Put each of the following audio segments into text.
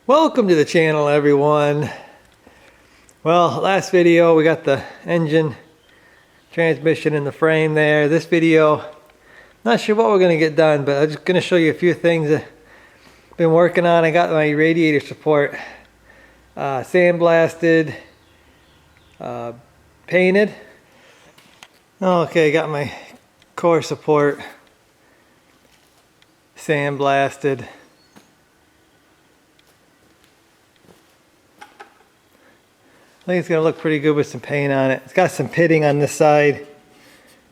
Welcome to the channel, everyone. Well, last video we got the engine, transmission, and the frame there. This video, not sure what we're going to get done, but I'm just going to show you a few things that I've been working on. I got my radiator support sandblasted, painted. Okay, got my core support sandblasted. I think it's going to look pretty good with some paint on it. It's got some pitting on this side.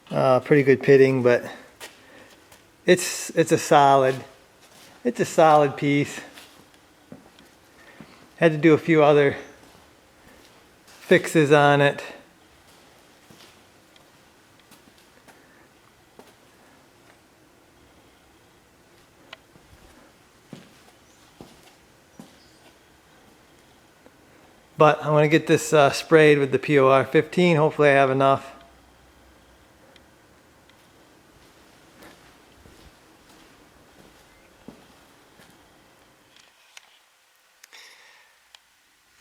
Pretty good pitting, but it's a solid piece. Had to do a few other fixes on it. But I'm going to get this sprayed with the POR 15. Hopefully I have enough.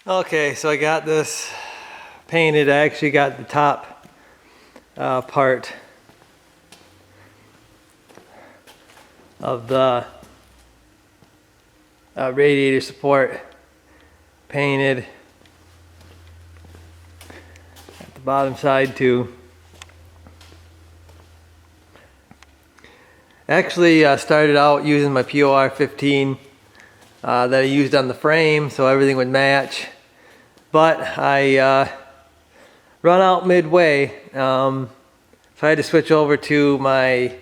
Okay, so I got this painted. I actually got the top part of the radiator support painted. Bottom side too. Actually started out using my POR 15 that I used on the frame so everything would match, but I run out midway, so I had to switch over to my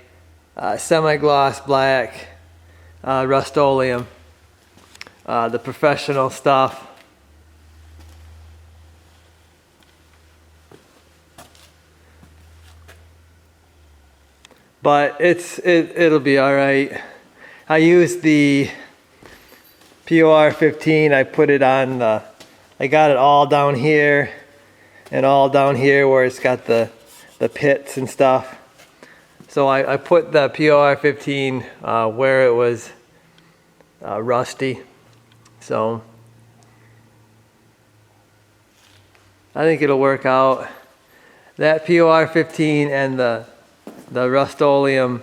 semi-gloss black Rust-Oleum, the professional stuff. But it'll be all right. I used the POR 15. I put it on I got it all down here and all down here where it's got the pits and stuff. So I put the POR 15 where it was rusty. So I think it'll work out. That POR 15 and the Rust-Oleum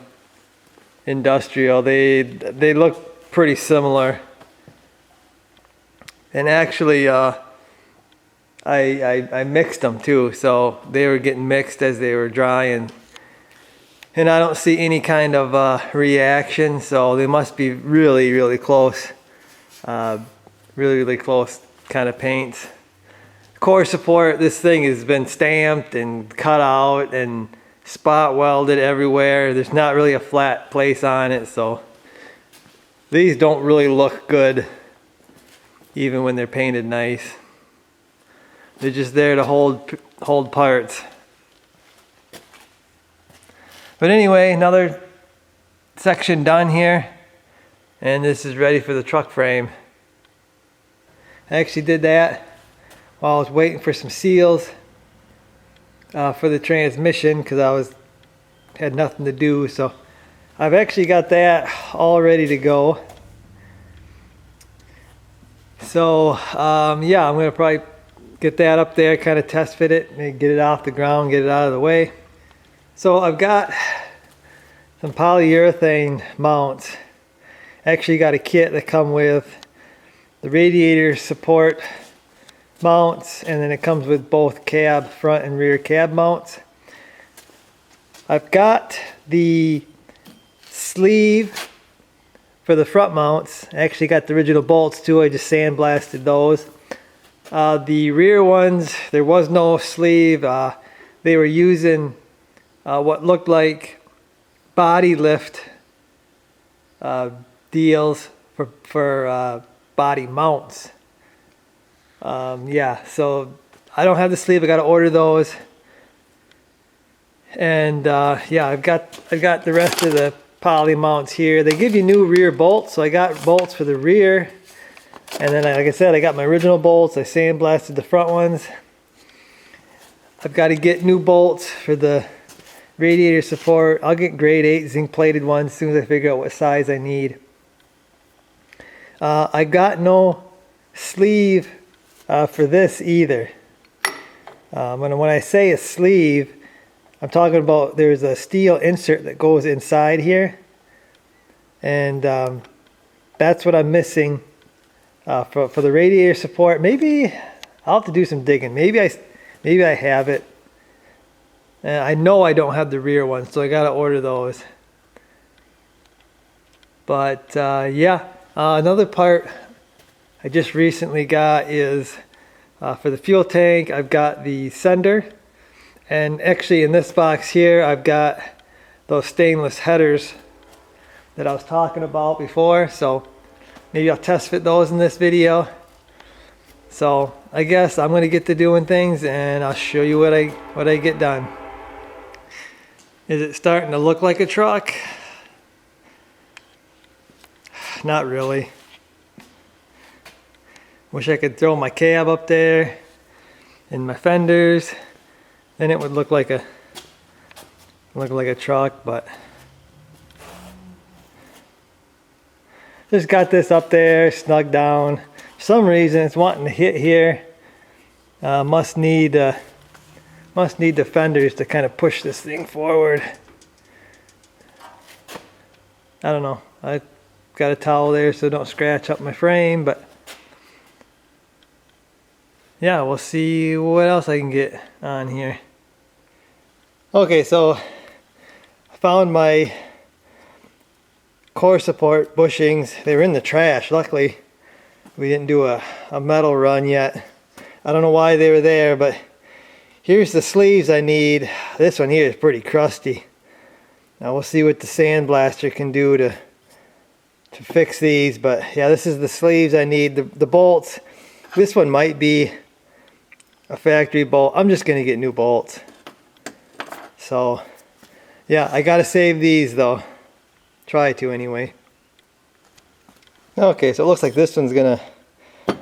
industrial, they look pretty similar. And actually I mixed them too, so they were getting mixed as they were drying, and I don't see any kind of reaction, so they must be really close, really close kind of paints. Core support, this thing has been stamped and cut out and spot welded everywhere. There's not really a flat place on it, so these don't really look good even when they're painted nice. They're just there to hold parts. But anyway, another section done here, and this is ready for the truck frame. I actually did that while I was waiting for some seals for the transmission, because I had nothing to do. So I've actually got that all ready to go. So yeah, I'm gonna probably get that up there, kind of test fit it, maybe get it off the ground, get it out of the way. So I've got some polyurethane mounts. Actually got a kit that come with the radiator support mounts, and then it comes with both cab, front and rear cab mounts. I've got the sleeve for the front mounts. I actually got the original bolts too. I just sandblasted those. The rear ones, there was no sleeve. They were using what looked like body lift deals for body mounts. Yeah, so I don't have the sleeve. I got to order those. And yeah, I've got the rest of the poly mounts here. They give you new rear bolts, so I got bolts for the rear. And then, like I said, I got my original bolts. I sandblasted the front ones. I've got to get new bolts for the radiator support. I'll get grade 8 zinc plated ones as soon as I figure out what size I need. I got no sleeve for this either. And when I say a sleeve, I'm talking about there's a steel insert that goes inside here. And that's what I'm missing for the radiator support. Maybe I'll have to do some digging. Maybe I have it. I know I don't have the rear one, so I gotta order those. But yeah, another part I just recently got is for the fuel tank. I've got the sender, and actually in this box here I've got those stainless headers that I was talking about before. So maybe I'll test fit those in this video. So I guess I'm gonna get to doing things, and I'll show you what I get done. Is it starting to look like a truck? Not really. Wish I could throw my cab up there and my fenders, then it would look like a truck, but just got this up there snug down. For some reason it's wanting to hit here. Must need the fenders to kind of push this thing forward. I don't know. I got a towel there so don't scratch up my frame, but yeah, we'll see what else I can get on here. Okay, so I found my core support bushings. They were in the trash. Luckily, we didn't do a metal run yet. I don't know why they were there, but here's the sleeves I need. This one here is pretty crusty. Now we'll see what the sandblaster can do to fix these, but yeah, this is the sleeves I need. The bolts, this one might be a factory bolt. I'm just gonna get new bolts. So yeah, I gotta save these though. Try to anyway. Okay, so it looks like this one's gonna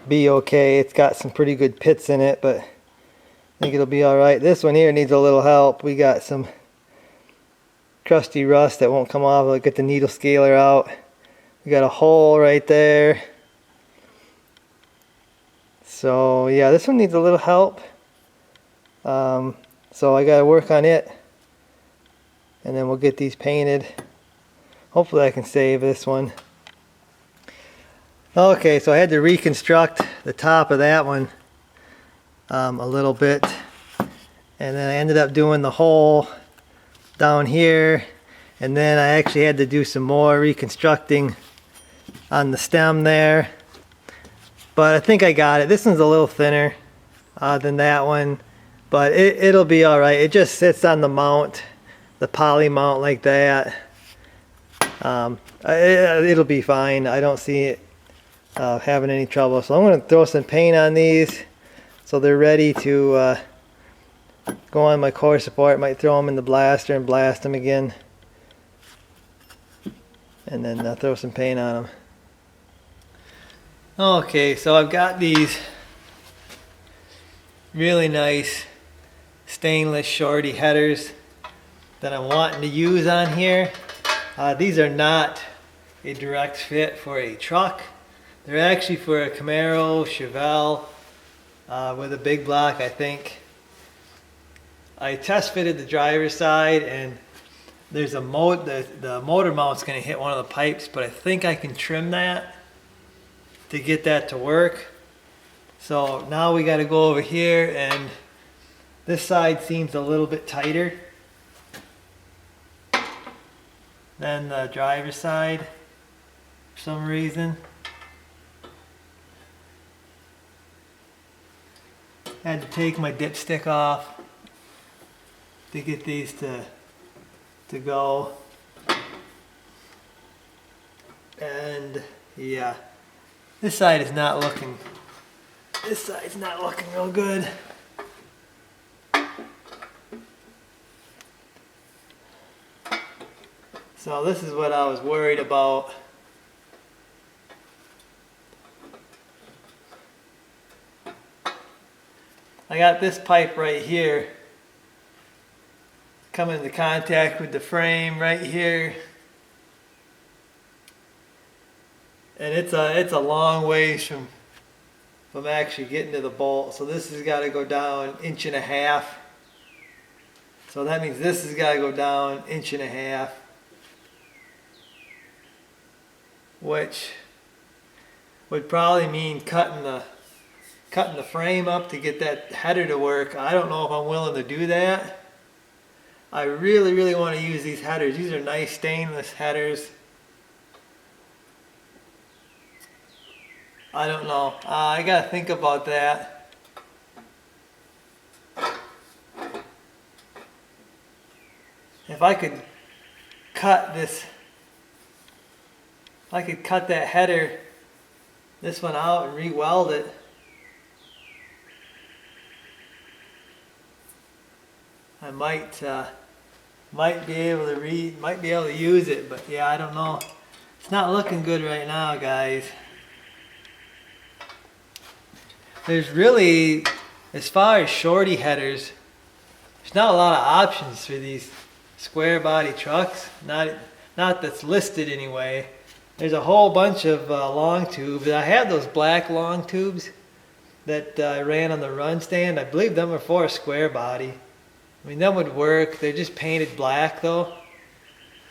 be okay. It's got some pretty good pits in it, but I think it'll be alright. This one here needs a little help. We got some crusty rust that won't come off. I'll get the needle scaler out. We got a hole right there. So yeah, this one needs a little help. So I gotta work on it, and then we'll get these painted. Hopefully I can save this one. Okay, so I had to reconstruct the top of that one a little bit, and then I ended up doing the hole down here, and then I actually had to do some more reconstructing on the stem there. But I think I got it. This one's a little thinner than that one, but it'll be alright. It just sits on the mount, the poly mount like that. It'll be fine. I don't see it having any trouble. So I'm going to throw some paint on these so they're ready to go on my core support. Might throw them in the blaster and blast them again, and then throw some paint on them. Okay, so I've got these really nice stainless shorty headers that I'm wanting to use on here. These are not a direct fit for a truck. They're actually for a Camaro, Chevelle, with a big block, I think. I test fitted the driver's side, and there's a the motor mount's going to hit one of the pipes, but I think I can trim that to get that to work. So now we got to go over here, and this side seems a little bit tighter than the driver's side for some reason. I had to take my dipstick off to get these to go. And yeah, this side is not looking real good. So this is what I was worried about. I got this pipe right here coming into contact with the frame right here. And it's a long ways from actually getting to the bolt. So this has got to go down 1.5 inches. So that means this has got to go down 1.5 inches. Which would probably mean cutting the frame up to get that header to work. I don't know if I'm willing to do that. I really, really want to use these headers. These are nice stainless headers. I don't know. I gotta think about that. If I could cut this, if I could cut that header, this one out and re-weld it. I might be able to use it, but yeah, I don't know. It's not looking good right now, guys. There's really, as far as shorty headers, there's not a lot of options for these square body trucks. Not that's listed anyway. There's a whole bunch of long tubes. I have those black long tubes that I ran on the run stand. I believe them are for a square body. I mean, that would work. They're just painted black though.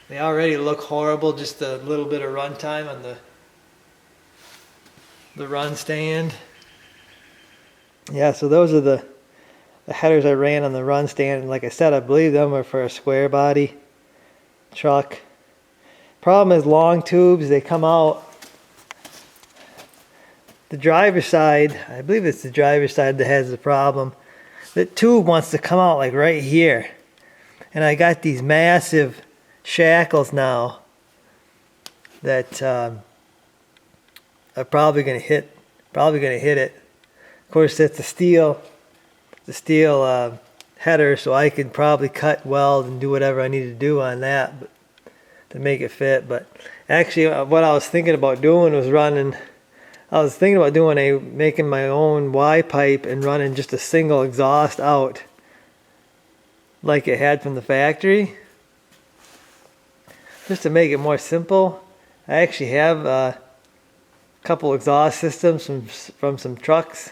They already look horrible, just a little bit of run time on the run stand. Yeah, so those are the headers I ran on the run stand. And like I said, I believe them are for a square body truck. Problem is long tubes, they come out. The driver's side, I believe it's the driver's side that has the problem. The tube wants to come out like right here. And I got these massive shackles now that are probably gonna hit it. Of course, it's a steel header, so I could probably cut, weld, and do whatever I need to do on that to make it fit. But actually, what I was thinking about doing was making my own Y pipe and running just a single exhaust out, like it had from the factory, just to make it more simple. I actually have a couple exhaust systems from some trucks.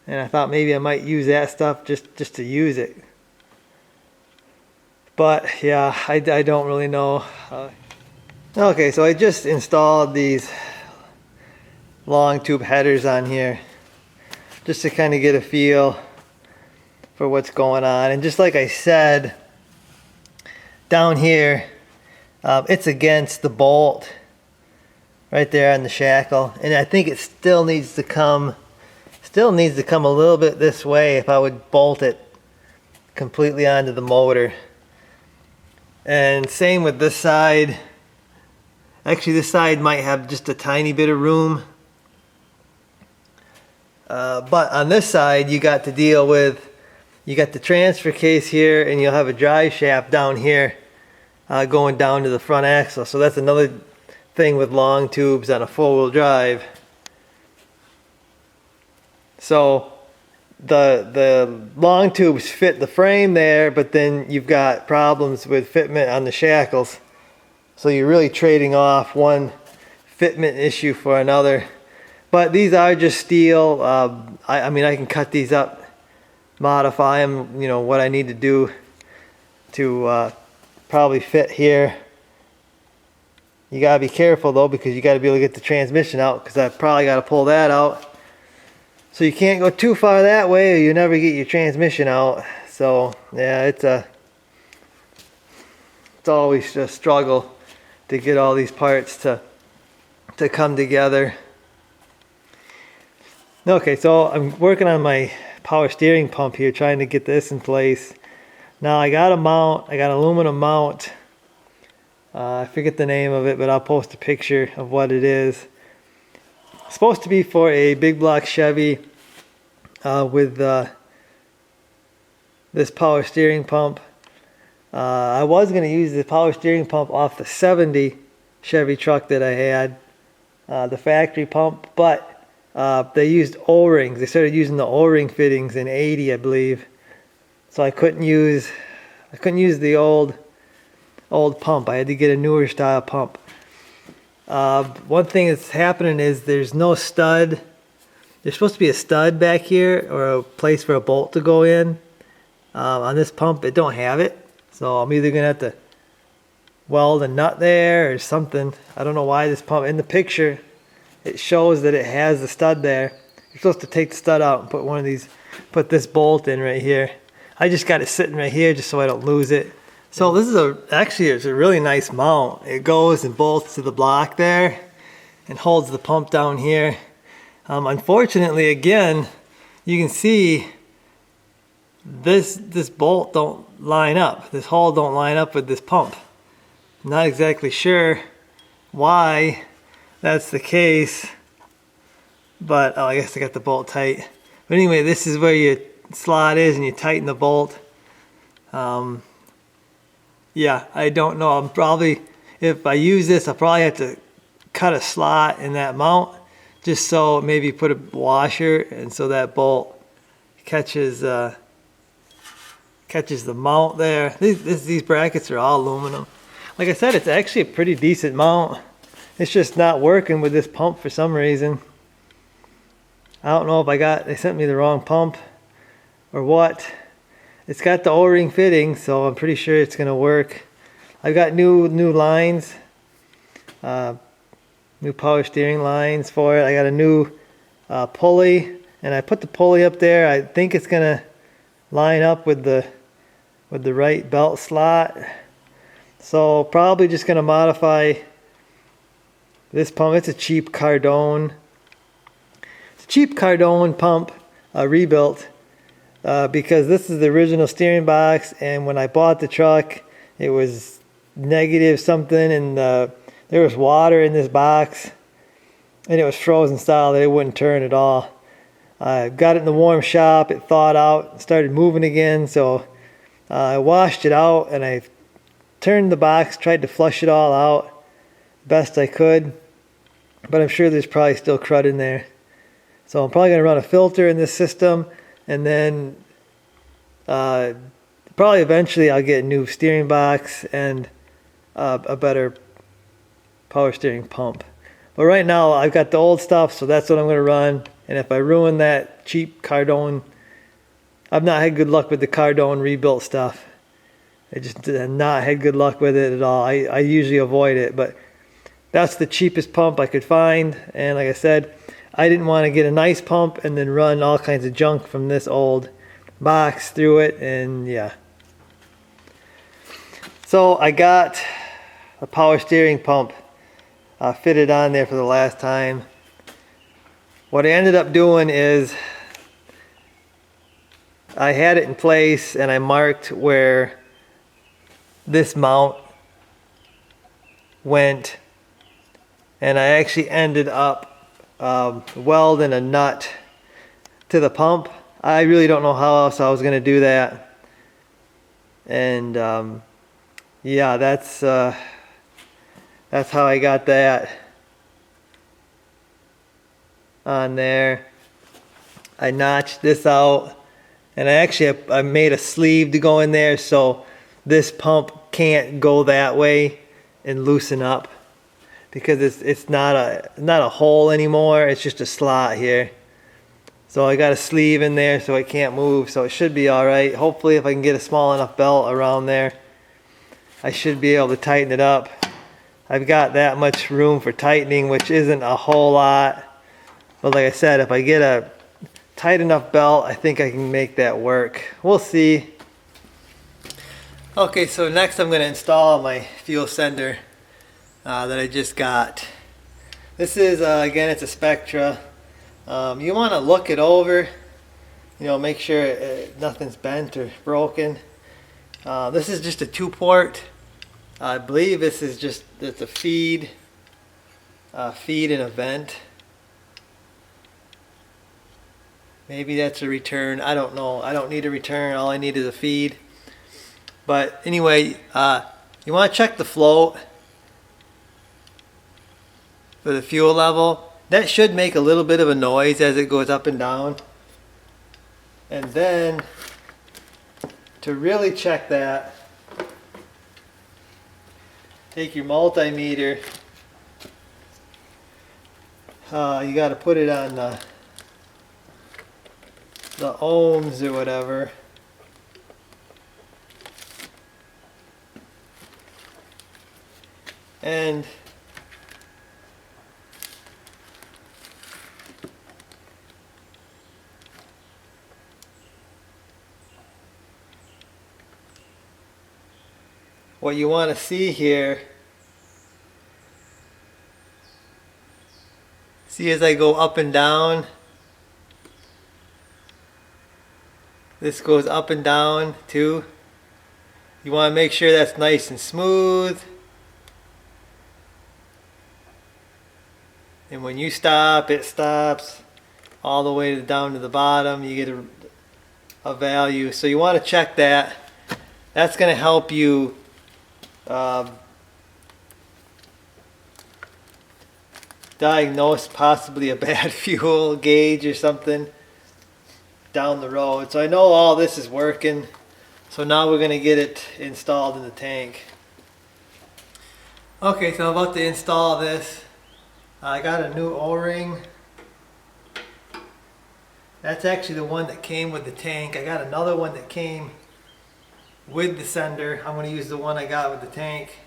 And I thought maybe I might use that stuff just to use it. But yeah, I don't really know. Okay, so I just installed these long tube headers on here just to kind of get a feel for what's going on. And just like I said, down here, it's against the bolt right there on the shackle. And I think it still needs to come a little bit this way if I would bolt it completely onto the motor. And same with this side. Actually, this side might have just a tiny bit of room. But on this side, you got to deal with, you got the transfer case here, and you'll have a drive shaft down here going down to the front axle. So that's another thing with long tubes on a four-wheel drive. So the long tubes fit the frame there, but then you've got problems with fitment on the shackles. So you're really trading off one fitment issue for another. But these are just steel. I mean, I can cut these up, modify them, you know, what I need to do to probably fit here. You gotta be careful though, because you gotta be able to get the transmission out, because I probably gotta pull that out. So you can't go too far that way or you never get your transmission out. So yeah, it's always a struggle to get all these parts to come together. Okay, so I'm working on my power steering pump here, trying to get this in place. Now I got a mount, I got an aluminum mount. I forget the name of it, but I'll post a picture of what it is. It's supposed to be for a big block Chevy with this power steering pump. I was going to use the power steering pump off the 70 Chevy truck that I had, the factory pump, but they used O-rings. They started using the O-ring fittings in 80, I believe. So I couldn't use the old pump. I had to get a newer style pump. One thing that's happening is there's no stud. There's supposed to be a stud back here or a place for a bolt to go in. On this pump, it don't have it. So I'm either gonna have to weld a nut there or something. I don't know why this pump, in the picture, it shows that it has the stud there. You're supposed to take the stud out and put this bolt in right here. I just got it sitting right here just so I don't lose it. So this is actually it's a really nice mount. It goes and bolts to the block there and holds the pump down here. Unfortunately, again, you can see this bolt don't line up. This hole don't line up with this pump. Not exactly sure why that's the case, but I guess I got the bolt tight. But anyway, this is where your slot is and you tighten the bolt. Yeah, I don't know. I'm probably, if I use this, I'll probably have to cut a slot in that mount just so maybe put a washer and so that bolt catches the mount there. These brackets are all aluminum. Like I said, it's actually a pretty decent mount. It's just not working with this pump for some reason. I don't know if they sent me the wrong pump or what. It's got the O-ring fitting, so I'm pretty sure it's gonna work. I've got new lines, new power steering lines for it. I got a new pulley, and I put the pulley up there. I think it's gonna line up with the right belt slot. So probably just gonna modify this pump. It's a cheap Cardone. It's a cheap Cardone pump, rebuilt. Because this is the original steering box, and when I bought the truck it was negative something, and there was water in this box and it was frozen solid. It wouldn't turn at all. I got it in the warm shop, it thawed out, started moving again, so I washed it out and I turned the box, tried to flush it all out best I could, but I'm sure there's probably still crud in there. So I'm probably going to run a filter in this system, and then probably eventually I'll get a new steering box and a better power steering pump. But right now I've got the old stuff, so that's what I'm going to run. And if I ruin that cheap Cardone, I've not had good luck with the Cardone rebuilt stuff. I just have not had good luck with it at all. I usually avoid it, but that's the cheapest pump I could find. And like I said, I didn't want to get a nice pump and then run all kinds of junk from this old box through it, and yeah. So I got a power steering pump fitted on there for the last time. What I ended up doing is I had it in place and I marked where this mount went, and I actually ended up welding a nut to the pump. I really don't know how else I was going to do that, and yeah, that's how I got that on there. I notched this out, and I made a sleeve to go in there so this pump can't go that way and loosen up, because it's not a hole anymore, it's just a slot here. So I got a sleeve in there so it can't move, so it should be alright. Hopefully if I can get a small enough belt around there, I should be able to tighten it up. I've got that much room for tightening, which isn't a whole lot, but like I said, if I get a tight enough belt, I think I can make that work. We'll see. Okay, so next I'm going to install my fuel sender that I just got. This is again, it's a Spectra. You want to look it over, make sure nothing's bent or broken. This is just a 2-port. I believe this is it's a feed and a vent. Maybe that's a return. I don't know. I don't need a return. All I need is a feed. But anyway, you want to check the float for the fuel level. That should make a little bit of a noise as it goes up and down. And then to really check that, take your multimeter. You got to put it on the ohms or whatever. And what you want to see here, see as I go up and down, this goes up and down too. You want to make sure that's nice and smooth. And when you stop, it stops all the way down to the bottom. You get a value. So you want to check that. That's going to help you diagnose possibly a bad fuel gauge or something down the road. So I know all this is working. So now we're going to get it installed in the tank. Okay, so I'm about to install this. I got a new O-ring. That's actually the one that came with the tank. I got another one that came with the sender. I'm going to use the one I got with the tank.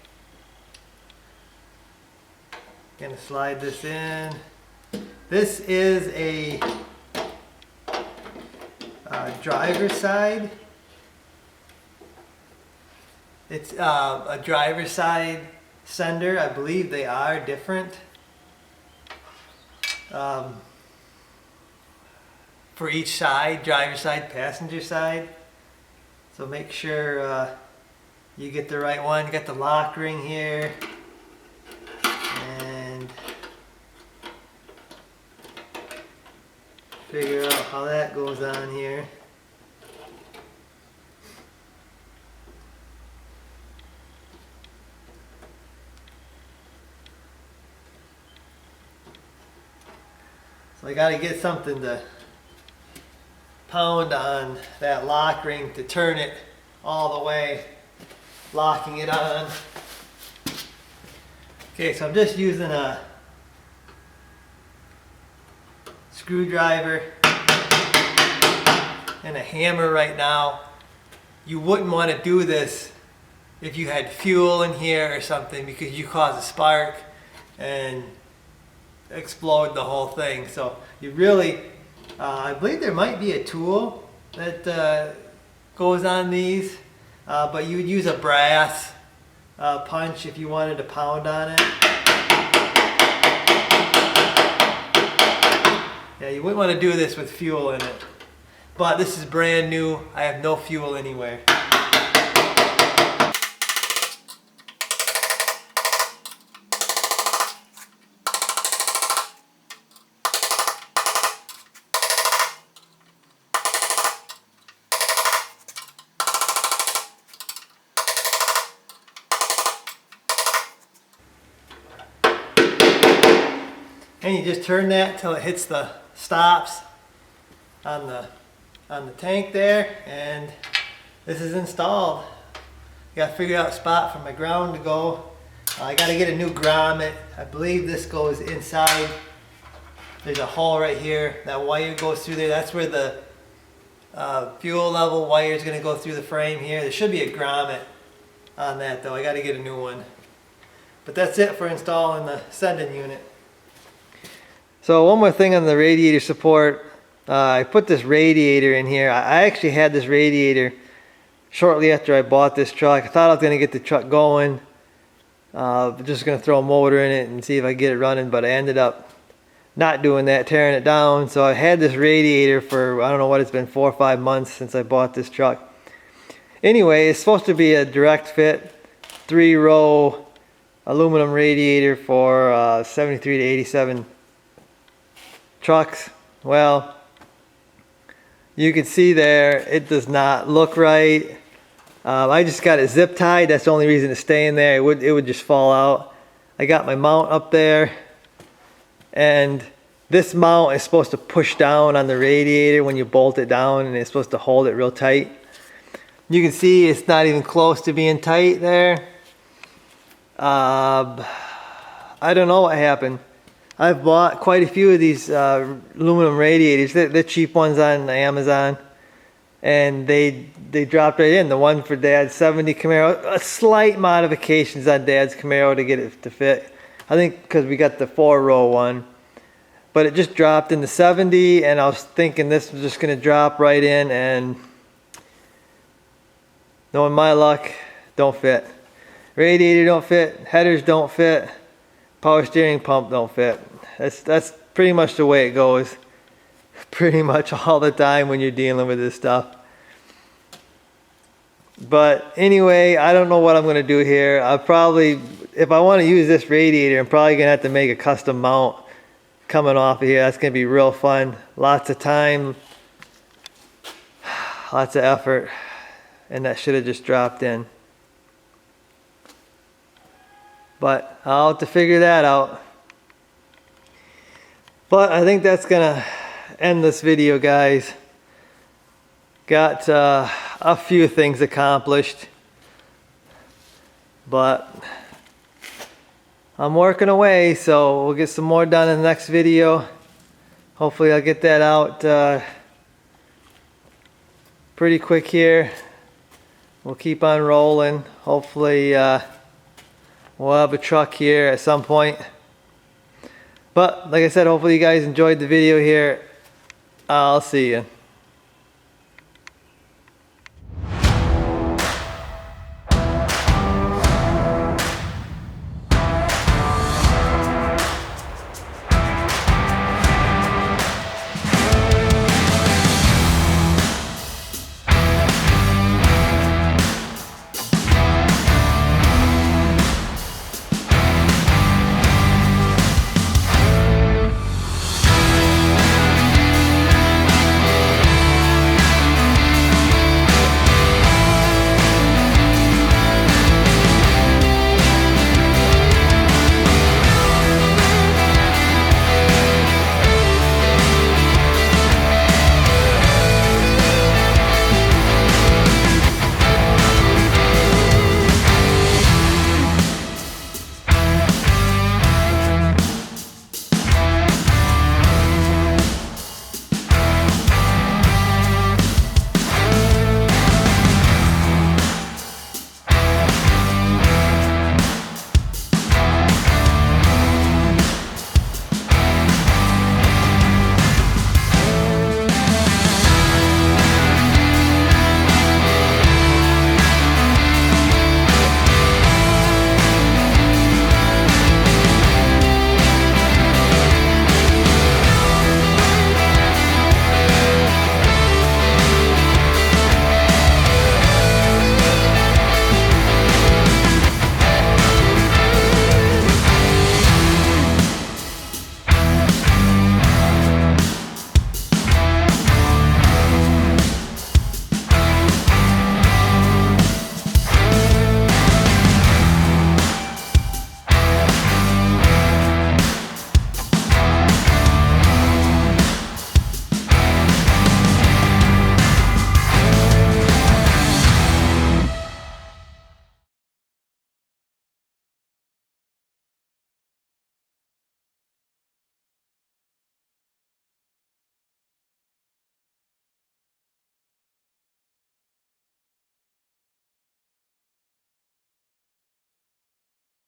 Going to slide this in. This is a driver's side. It's a driver's side sender. I believe they are different. For each side, driver side, passenger side. So make sure you get the right one. You got the lock ring here. And figure out how that goes on here. So I got to get something to pound on that lock ring to turn it all the way, locking it on. Okay, so I'm just using a screwdriver and a hammer right now. You wouldn't want to do this if you had fuel in here or something, because you cause a spark and explode the whole thing. So you really, I believe there might be a tool that goes on these, but you would use a brass punch if you wanted to pound on it. Yeah, you wouldn't want to do this with fuel in it. But this is brand new. I have no fuel anywhere. And you just turn that till it hits the stops on the tank there, and this is installed. I got to figure out a spot for my ground to go. I got to get a new grommet. I believe this goes inside. There's a hole right here. That wire goes through there. That's where the fuel level wire is going to go through the frame here. There should be a grommet on that though. I got to get a new one. But that's it for installing the sending unit. So one more thing on the radiator support. I put this radiator in here. I actually had this radiator shortly after I bought this truck. I thought I was going to get the truck going. Just going to throw a motor in it and see if I get it running, but I ended up not doing that, tearing it down. So I had this radiator for, I don't know what, it's been 4 or 5 months since I bought this truck. Anyway, it's supposed to be a direct fit 3-row aluminum radiator for 73 to 87 trucks. Well, you can see there it does not look right. I just got it zip tied. That's the only reason it's staying there. It would just fall out. I got my mount up there, and this mount is supposed to push down on the radiator when you bolt it down, and it's supposed to hold it real tight. You can see it's not even close to being tight there. I don't know what happened. I've bought quite a few of these aluminum radiators. They're cheap ones on Amazon, and they dropped right in. The one for Dad's 70 Camaro, a slight modifications on Dad's Camaro to get it to fit. I think because we got the 4-row one, but it just dropped in the 70, and I was thinking this was just going to drop right in, and knowing my luck, don't fit. Radiator don't fit, headers don't fit, power steering pump don't fit. That's pretty much the way it goes. Pretty much all the time when you're dealing with this stuff. But anyway, I don't know what I'm going to do here. I'll probably, if I want to use this radiator, I'm probably going to have to make a custom mount coming off of here. That's going to be real fun. Lots of time, lots of effort, and that should have just dropped in. But I'll have to figure that out. But I think that's going to end this video, guys. Got a few things accomplished, but I'm working away, so we'll get some more done in the next video. Hopefully I'll get that out pretty quick here. We'll keep on rolling. Hopefully we'll have a truck here at some point. But like I said, hopefully you guys enjoyed the video here. I'll see you.